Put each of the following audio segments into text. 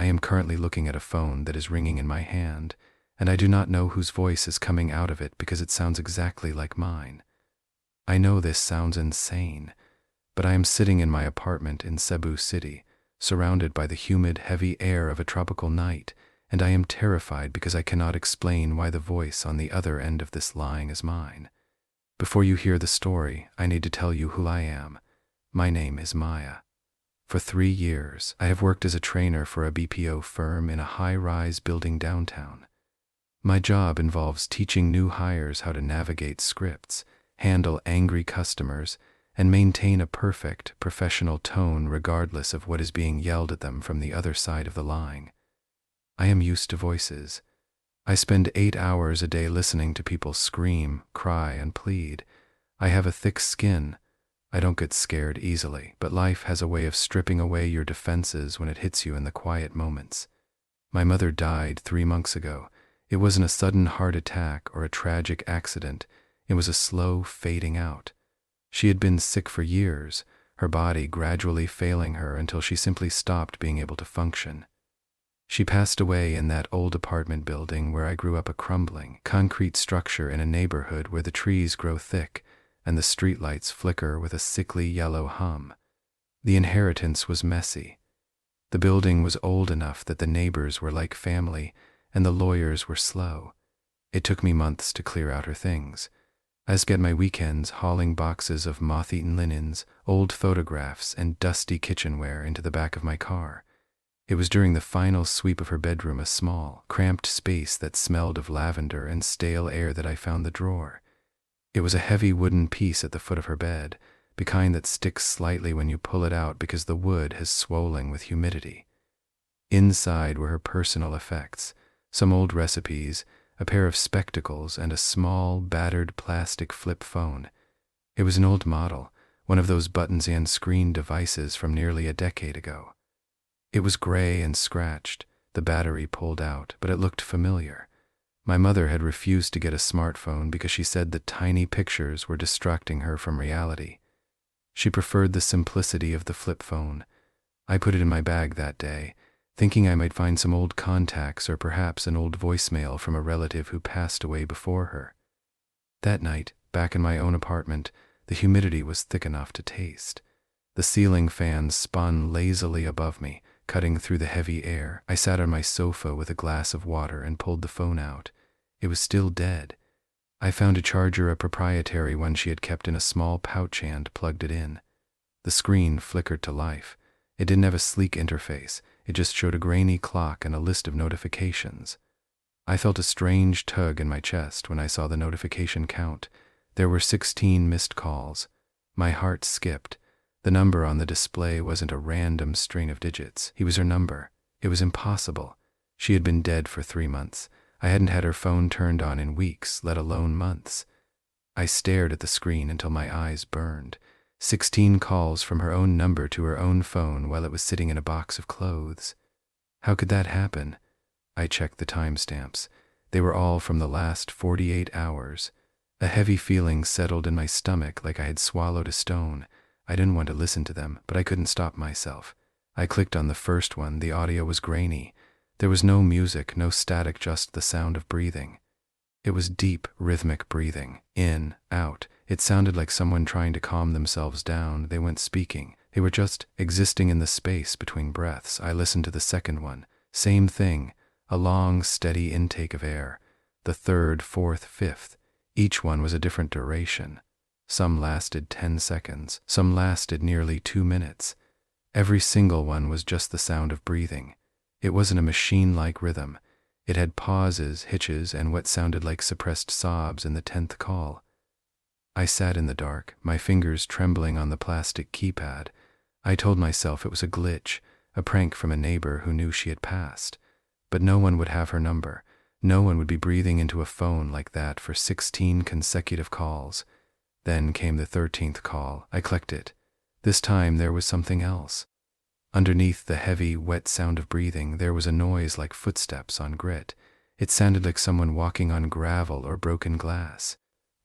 am currently looking at a phone that is ringing in my hand, and I do not know whose voice is coming out of it because it sounds exactly like mine. I know this sounds insane, but I am sitting in my apartment in Cebu City, surrounded by the humid, heavy air of a tropical night, and I am terrified because I cannot explain why the voice on the other end of this line is mine. Before you hear the story, I need to tell you who I am. My name is Maya. For 3 years, I have worked as a trainer for a BPO firm in a high-rise building downtown. My job involves teaching new hires how to navigate scripts, handle angry customers, and maintain a perfect, professional tone regardless of what is being yelled at them from the other side of the line. I am used to voices. I spend 8 hours a day listening to people scream, cry, and plead. I have a thick skin. I don't get scared easily, but life has a way of stripping away your defenses when it hits you in the quiet moments. My mother died 3 months ago. It wasn't a sudden heart attack or a tragic accident. It was a slow fading out. She had been sick for years, her body gradually failing her until she simply stopped being able to function. She passed away in that old apartment building where I grew up, a crumbling, concrete structure in a neighborhood where the trees grow thick and the streetlights flicker with a sickly yellow hum. The inheritance was messy. The building was old enough that the neighbors were like family, and the lawyers were slow. It took me months to clear out her things. I spent my weekends hauling boxes of moth-eaten linens, old photographs, and dusty kitchenware into the back of my car. It was during the final sweep of her bedroom, a small, cramped space that smelled of lavender and stale air, that I found the drawer. It was a heavy wooden piece at the foot of her bed, the kind that sticks slightly when you pull it out because the wood has swollen with humidity. Inside were her personal effects, some old recipes, a pair of spectacles, and a small, battered plastic flip phone. It was an old model, one of those buttons and screen devices from nearly a decade ago. It was gray and scratched, the battery pulled out, but it looked familiar. My mother had refused to get a smartphone because she said the tiny pictures were distracting her from reality. She preferred the simplicity of the flip phone. I put it in my bag that day, thinking I might find some old contacts or perhaps an old voicemail from a relative who passed away before her. That night, back in my own apartment, the humidity was thick enough to taste. The ceiling fans spun lazily above me, cutting through the heavy air. I sat on my sofa with a glass of water and pulled the phone out. It was still dead. I found a charger, a proprietary one she had kept in a small pouch, and plugged it in. The screen flickered to life. It didn't have a sleek interface. It just showed a grainy clock and a list of notifications. I felt a strange tug in my chest when I saw the notification count. There were 16 missed calls. My heart skipped. The number on the display wasn't a random string of digits. It was her number. It was impossible. She had been dead for 3 months. I hadn't had her phone turned on in weeks, let alone months. I stared at the screen until my eyes burned. 16 calls from her own number to her own phone while it was sitting in a box of clothes. How could that happen? I checked the timestamps. They were all from the last 48 hours. A heavy feeling settled in my stomach, like I had swallowed a stone. I didn't want to listen to them, but I couldn't stop myself. I clicked on the first one. The audio was grainy. There was no music, no static, just the sound of breathing. It was deep, rhythmic breathing. In, out. It sounded like someone trying to calm themselves down. They weren't speaking. They were just existing in the space between breaths. I listened to the second one. Same thing. A long, steady intake of air. The third, fourth, fifth. Each one was a different duration. Some lasted 10 seconds. Some lasted nearly 2 minutes. Every single one was just the sound of breathing. It wasn't a machine-like rhythm. It had pauses, hitches, and what sounded like suppressed sobs in the 10th call. I sat in the dark, my fingers trembling on the plastic keypad. I told myself it was a glitch, a prank from a neighbor who knew she had passed. But no one would have her number. No one would be breathing into a phone like that for 16 consecutive calls. Then came the 13th call. I clicked it. This time there was something else. Underneath the heavy, wet sound of breathing, there was a noise like footsteps on grit. It sounded like someone walking on gravel or broken glass.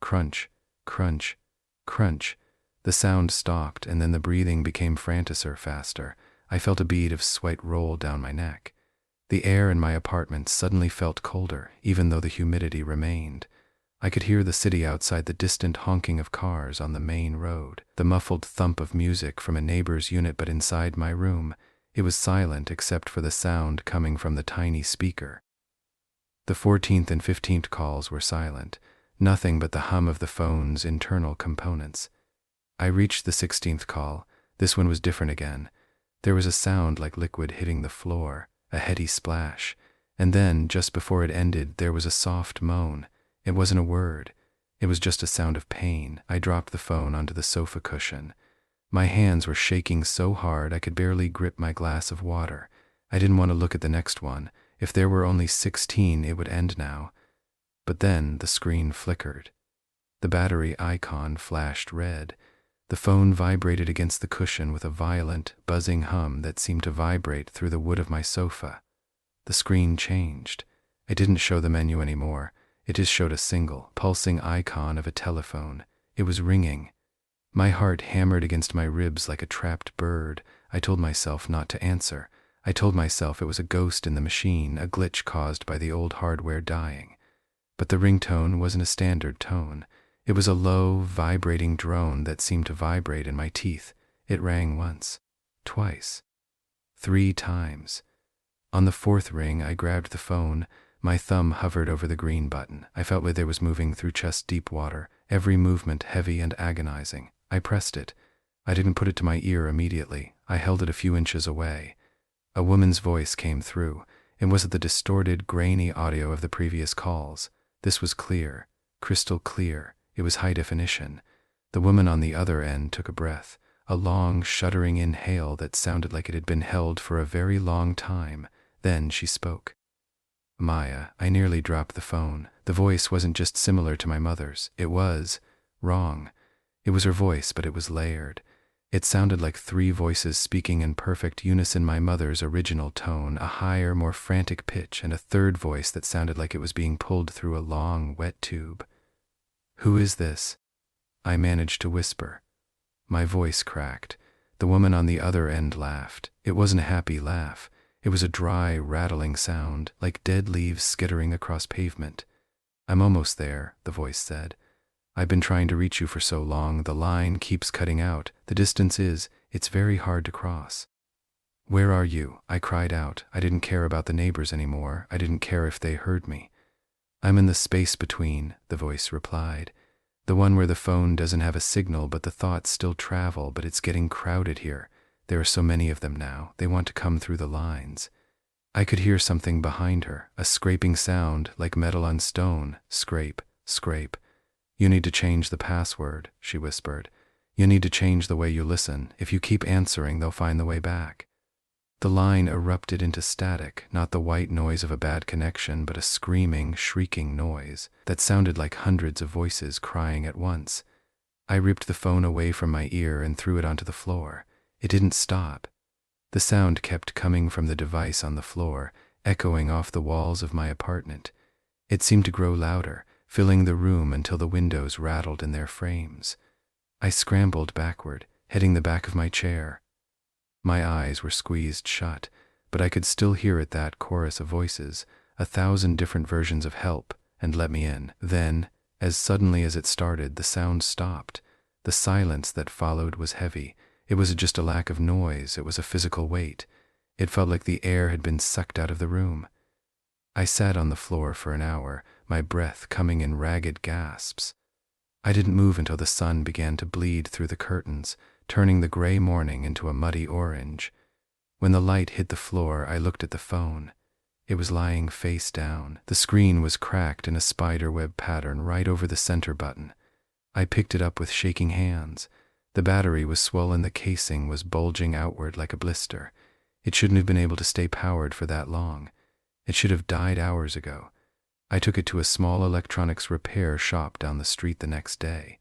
Crunch, crunch, crunch. The sound stopped, and then the breathing became franticer, faster. I felt a bead of sweat roll down my neck. The air in my apartment suddenly felt colder, even though the humidity remained. I could hear the city outside, the distant honking of cars on the main road, the muffled thump of music from a neighbor's unit, but inside my room, it was silent except for the sound coming from the tiny speaker. The 14th and 15th calls were silent, nothing but the hum of the phone's internal components. I reached the 16th call. This one was different again. There was a sound like liquid hitting the floor, a heady splash, and then, just before it ended, there was a soft moan. It wasn't a word. It was just a sound of pain. I dropped the phone onto the sofa cushion. My hands were shaking so hard I could barely grip my glass of water. I didn't want to look at the next one. If there were only 16, it would end now. But then the screen flickered. The battery icon flashed red. The phone vibrated against the cushion with a violent, buzzing hum that seemed to vibrate through the wood of my sofa. The screen changed. It didn't show the menu anymore. It just showed a single, pulsing icon of a telephone. It was ringing. My heart hammered against my ribs like a trapped bird. I told myself not to answer. I told myself it was a ghost in the machine, a glitch caused by the old hardware dying. But the ringtone wasn't a standard tone. It was a low, vibrating drone that seemed to vibrate in my teeth. It rang once, twice, 3 times. On the 4th ring, I grabbed the phone. My thumb hovered over the green button. I felt like there was moving through chest-deep water, every movement heavy and agonizing. I pressed it. I didn't put it to my ear immediately. I held it a few inches away. A woman's voice came through. It wasn't the distorted, grainy audio of the previous calls. This was clear, crystal clear. It was high definition. The woman on the other end took a breath, a long, shuddering inhale that sounded like it had been held for a very long time. Then she spoke. Maya, I nearly dropped the phone. The voice wasn't just similar to my mother's. It was wrong. It was her voice, but it was layered. It sounded like 3 voices speaking in perfect unison: my mother's original tone, a higher, more frantic pitch, and a third voice that sounded like it was being pulled through a long, wet tube. "Who is this?" I managed to whisper. My voice cracked. The woman on the other end laughed. It wasn't a happy laugh. It was a dry, rattling sound, like dead leaves skittering across pavement. "I'm almost there," the voice said. "I've been trying to reach you for so long. The line keeps cutting out. The distance it's very hard to cross." "Where are you?" I cried out. I didn't care about the neighbors anymore. I didn't care if they heard me. "I'm in the space between," the voice replied. "The one where the phone doesn't have a signal, but the thoughts still travel, but it's getting crowded here. There are so many of them now. They want to come through the lines." I could hear something behind her, a scraping sound like metal on stone. Scrape, scrape. "You need to change the password," she whispered. "You need to change the way you listen. If you keep answering, they'll find the way back." The line erupted into static, not the white noise of a bad connection, but a screaming, shrieking noise that sounded like hundreds of voices crying at once. I ripped the phone away from my ear and threw it onto the floor. It didn't stop. The sound kept coming from the device on the floor, echoing off the walls of my apartment. It seemed to grow louder, filling the room until the windows rattled in their frames. I scrambled backward, hitting the back of my chair. My eyes were squeezed shut, but I could still hear it, that chorus of voices, 1,000 different versions of help, and let me in. Then, as suddenly as it started, the sound stopped. The silence that followed was heavy. It wasn't just a lack of noise, it was a physical weight. It felt like the air had been sucked out of the room. I sat on the floor for an hour, my breath coming in ragged gasps. I didn't move until the sun began to bleed through the curtains, turning the gray morning into a muddy orange. When the light hit the floor, I looked at the phone. It was lying face down. The screen was cracked in a spiderweb pattern right over the center button. I picked it up with shaking hands. The battery was swollen, the casing was bulging outward like a blister. It shouldn't have been able to stay powered for that long. It should have died hours ago. I took it to a small electronics repair shop down the street the next day.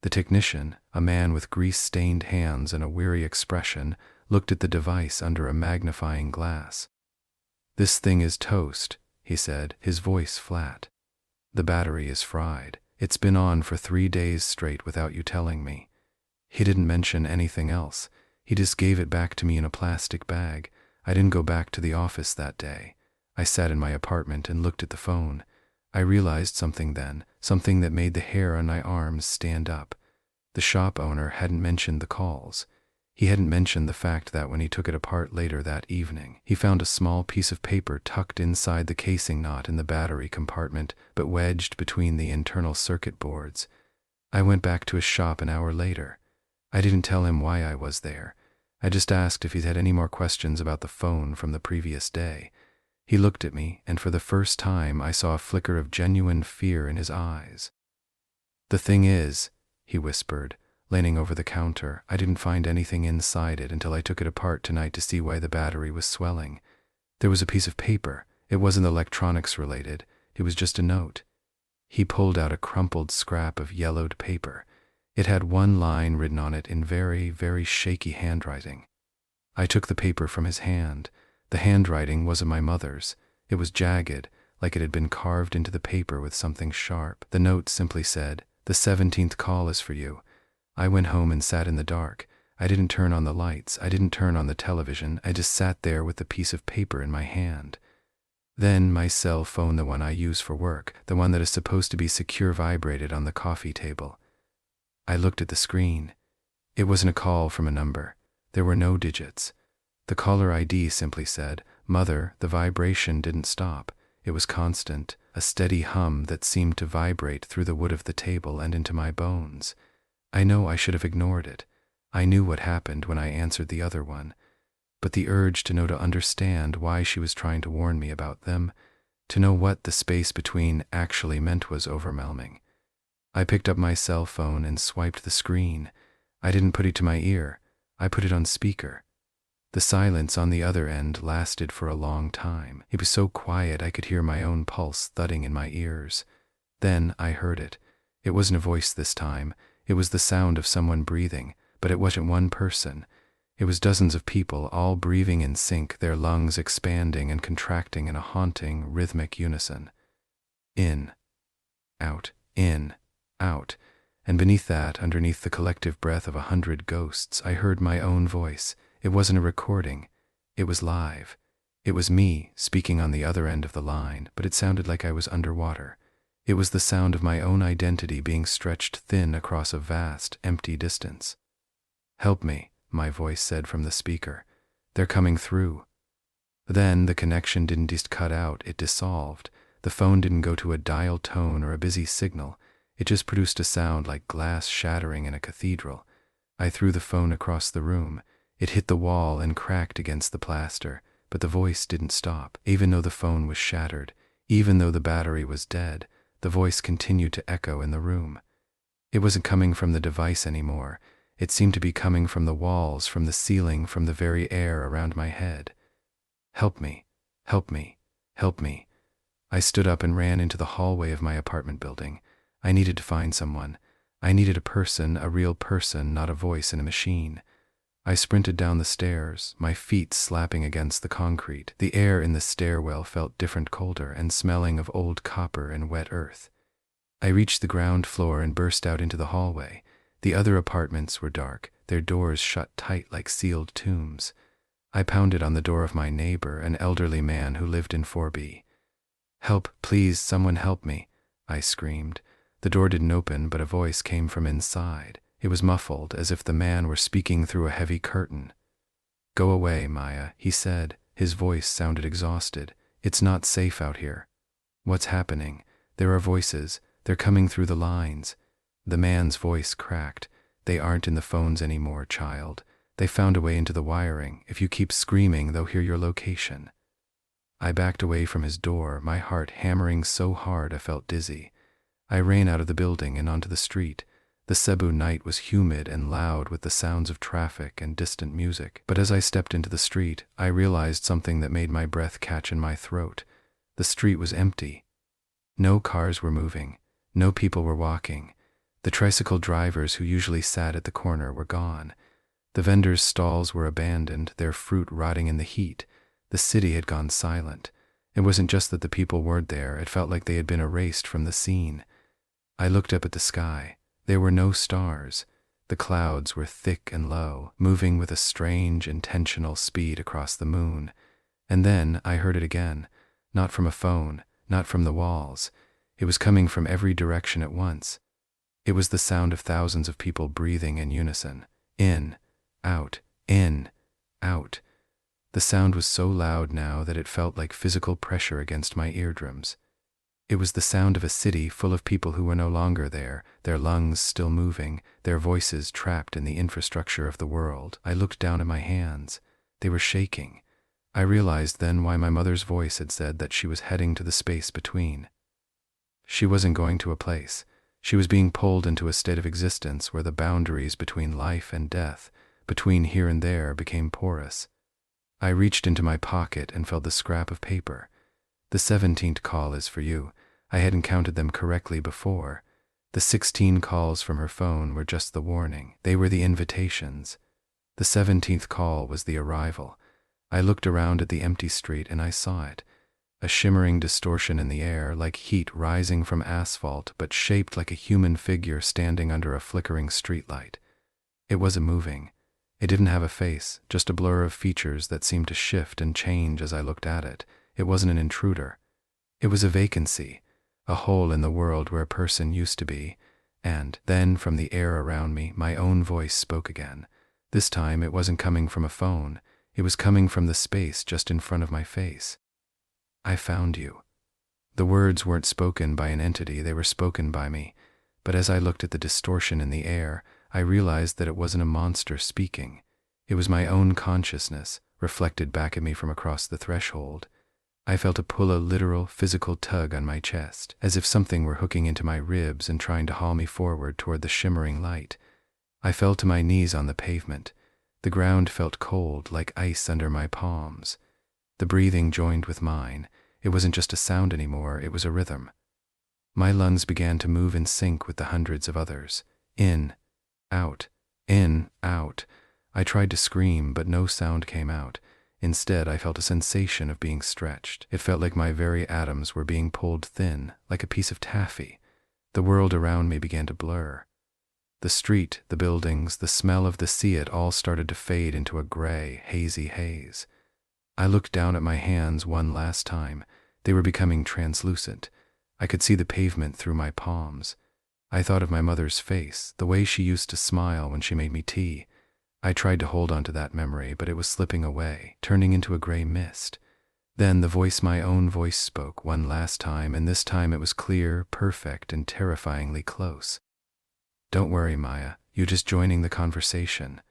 The technician, a man with grease-stained hands and a weary expression, looked at the device under a magnifying glass. "This thing is toast," he said, his voice flat. "The battery is fried. It's been on for 3 days straight without you telling me." He didn't mention anything else. He just gave it back to me in a plastic bag. I didn't go back to the office that day. I sat in my apartment and looked at the phone. I realized something then, something that made the hair on my arms stand up. The shop owner hadn't mentioned the calls. He hadn't mentioned the fact that when he took it apart later that evening, he found a small piece of paper tucked inside the casing not in the battery compartment, but wedged between the internal circuit boards. I went back to his shop an hour later. I didn't tell him why I was there. I just asked if he'd had any more questions about the phone from the previous day. He looked at me, and for the first time I saw a flicker of genuine fear in his eyes. "The thing is," he whispered, leaning over the counter, "I didn't find anything inside it until I took it apart tonight to see why the battery was swelling. There was a piece of paper. It wasn't electronics related. It was just a note." He pulled out a crumpled scrap of yellowed paper. It had one line written on it in very, very shaky handwriting. I took the paper from his hand. The handwriting wasn't my mother's. It was jagged, like it had been carved into the paper with something sharp. The note simply said, "The 17th call is for you." I went home and sat in the dark. I didn't turn on the lights. I didn't turn on the television. I just sat there with the piece of paper in my hand. Then my cell phone, the one I use for work, the one that is supposed to be secure, vibrated on the coffee table. I looked at the screen. It wasn't a call from a number. There were no digits. The caller ID simply said, "Mother." The vibration didn't stop. It was constant, a steady hum that seemed to vibrate through the wood of the table and into my bones. I know I should have ignored it. I knew what happened when I answered the other one. But the urge to know, to understand why she was trying to warn me about them, to know what the space between actually meant, was overwhelming. I picked up my cell phone and swiped the screen. I didn't put it to my ear. I put it on speaker. The silence on the other end lasted for a long time. It was so quiet I could hear my own pulse thudding in my ears. Then I heard it. It wasn't a voice this time. It was the sound of someone breathing, but it wasn't one person. It was dozens of people, all breathing in sync, their lungs expanding and contracting in a haunting, rhythmic unison. In, out, in, out. And beneath that, underneath the collective breath of 100 ghosts, I heard my own voice. It wasn't a recording. It was live. It was me speaking on the other end of the line, but it sounded like I was underwater. It was the sound of my own identity being stretched thin across a vast, empty distance. "Help me," my voice said from the speaker. "They're coming through." Then the connection didn't just cut out, it dissolved. The phone didn't go to a dial tone or a busy signal. It just produced a sound like glass shattering in a cathedral. I threw the phone across the room. It hit the wall and cracked against the plaster, but the voice didn't stop. Even though the phone was shattered, even though the battery was dead, the voice continued to echo in the room. It wasn't coming from the device anymore. It seemed to be coming from the walls, from the ceiling, from the very air around my head. "Help me, help me, help me." I stood up and ran into the hallway of my apartment building. I needed to find someone. I needed a person, a real person, not a voice in a machine. I sprinted down the stairs, my feet slapping against the concrete. The air in the stairwell felt different, colder, and smelling of old copper and wet earth. I reached the ground floor and burst out into the hallway. The other apartments were dark, their doors shut tight like sealed tombs. I pounded on the door of my neighbor, an elderly man who lived in 4B. "Help, please, someone help me," I screamed. The door didn't open, but a voice came from inside. It was muffled, as if the man were speaking through a heavy curtain. "Go away, Maya," he said. His voice sounded exhausted. "It's not safe out here." "What's happening?" "There are voices. They're coming through the lines." The man's voice cracked. "They aren't in the phones anymore, child. They found a way into the wiring. If you keep screaming, they'll hear your location." I backed away from his door, my heart hammering so hard I felt dizzy. I ran out of the building and onto the street. The Cebu night was humid and loud with the sounds of traffic and distant music. But as I stepped into the street, I realized something that made my breath catch in my throat. The street was empty. No cars were moving. No people were walking. The tricycle drivers who usually sat at the corner were gone. The vendors' stalls were abandoned, their fruit rotting in the heat. The city had gone silent. It wasn't just that the people weren't there, it felt like they had been erased from the scene. I looked up at the sky. There were no stars. The clouds were thick and low, moving with a strange, intentional speed across the moon. And then I heard it again. not from a phone, not from the walls. It was coming from every direction at once. It was the sound of thousands of people breathing in unison. In, out, in, out. The sound was so loud now that it felt like physical pressure against my eardrums. It was the sound of a city full of people who were no longer there, their lungs still moving, their voices trapped in the infrastructure of the world. I looked down at my hands. They were shaking. I realized then why my mother's voice had said that she was heading to the space between. She wasn't going to a place. She was being pulled into a state of existence where the boundaries between life and death, between here and there, became porous. I reached into my pocket and felt the scrap of paper. The 17th call is for you. I hadn't counted them correctly before. The 16 calls from her phone were just the warning. They were the invitations. The 17th call was the arrival. I looked around at the empty street and I saw it. A shimmering distortion in the air, like heat rising from asphalt, but shaped like a human figure standing under a flickering streetlight. It wasn't moving. It didn't have a face, just a blur of features that seemed to shift and change as I looked at it. It wasn't an intruder. It was a vacancy, a hole in the world where a person used to be. And then, from the air around me, my own voice spoke again. This time it wasn't coming from a phone. It was coming from the space just in front of my face. I found you. The words weren't spoken by an entity, they were spoken by me. But as I looked at the distortion in the air, I realized that it wasn't a monster speaking. It was my own consciousness, reflected back at me from across the threshold. I felt a pull, a literal, physical tug on my chest, as if something were hooking into my ribs and trying to haul me forward toward the shimmering light. I fell to my knees on the pavement. The ground felt cold, like ice under my palms. The breathing joined with mine. It wasn't just a sound anymore, it was a rhythm. My lungs began to move in sync with the hundreds of others. In, out, in, out. I tried to scream, but no sound came out. Instead, I felt a sensation of being stretched. It felt like my very atoms were being pulled thin, like a piece of taffy. The world around me began to blur. The street, the buildings, the smell of the sea, it all started to fade into a gray, hazy haze. I looked down at my hands one last time. They were becoming translucent. I could see the pavement through my palms. I thought of my mother's face, the way she used to smile when she made me tea. I tried to hold on to that memory, but it was slipping away, turning into a gray mist. Then the voice, my own voice, spoke one last time, and this time it was clear, perfect, and terrifyingly close. Don't worry, Maya, you're just joining the conversation.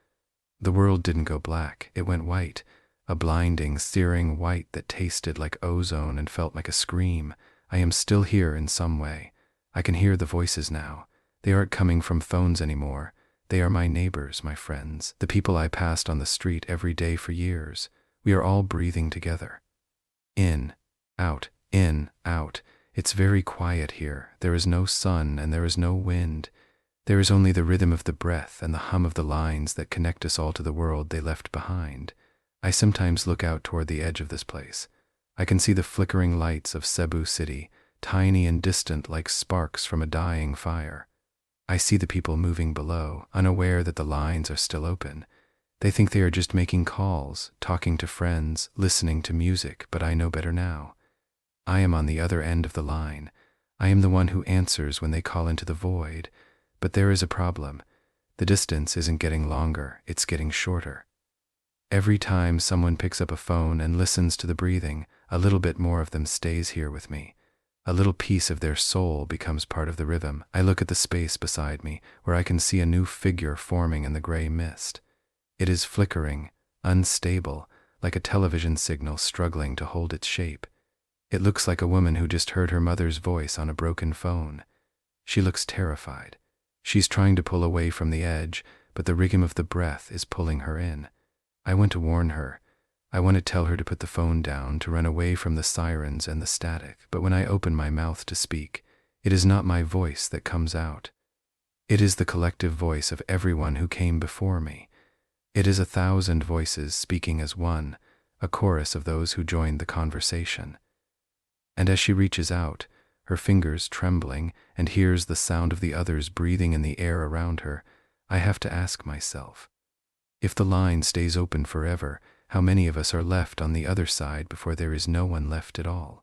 The world didn't go black, it went white, a blinding, searing white that tasted like ozone and felt like a scream. I am still here in some way. I can hear the voices now. They aren't coming from phones anymore. They are my neighbors, my friends, the people I passed on the street every day for years. We are all breathing together. In, out, in, out. It's very quiet here. There is no sun and there is no wind. There is only the rhythm of the breath and the hum of the lines that connect us all to the world they left behind. I sometimes look out toward the edge of this place. I can see the flickering lights of Cebu City, tiny and distant like sparks from a dying fire. I see the people moving below, unaware that the lines are still open. They think they are just making calls, talking to friends, listening to music, but I know better now. I am on the other end of the line. I am the one who answers when they call into the void. But there is a problem. The distance isn't getting longer, it's getting shorter. Every time someone picks up a phone and listens to the breathing, a little bit more of them stays here with me. A little piece of their soul becomes part of the rhythm. I look at the space beside me, where I can see a new figure forming in the gray mist. It is flickering, unstable, like a television signal struggling to hold its shape. It looks like a woman who just heard her mother's voice on a broken phone. She looks terrified. She's trying to pull away from the edge, but the rhythm of the breath is pulling her in. I want to warn her. I want to tell her to put the phone down, to run away from the sirens and the static, but when I open my mouth to speak, it is not my voice that comes out. It is the collective voice of everyone who came before me. It is 1,000 voices speaking as one, a chorus of those who joined the conversation. And as she reaches out, her fingers trembling, and hears the sound of the others breathing in the air around her, I have to ask myself, if the line stays open forever, how many of us are left on the other side before there is no one left at all?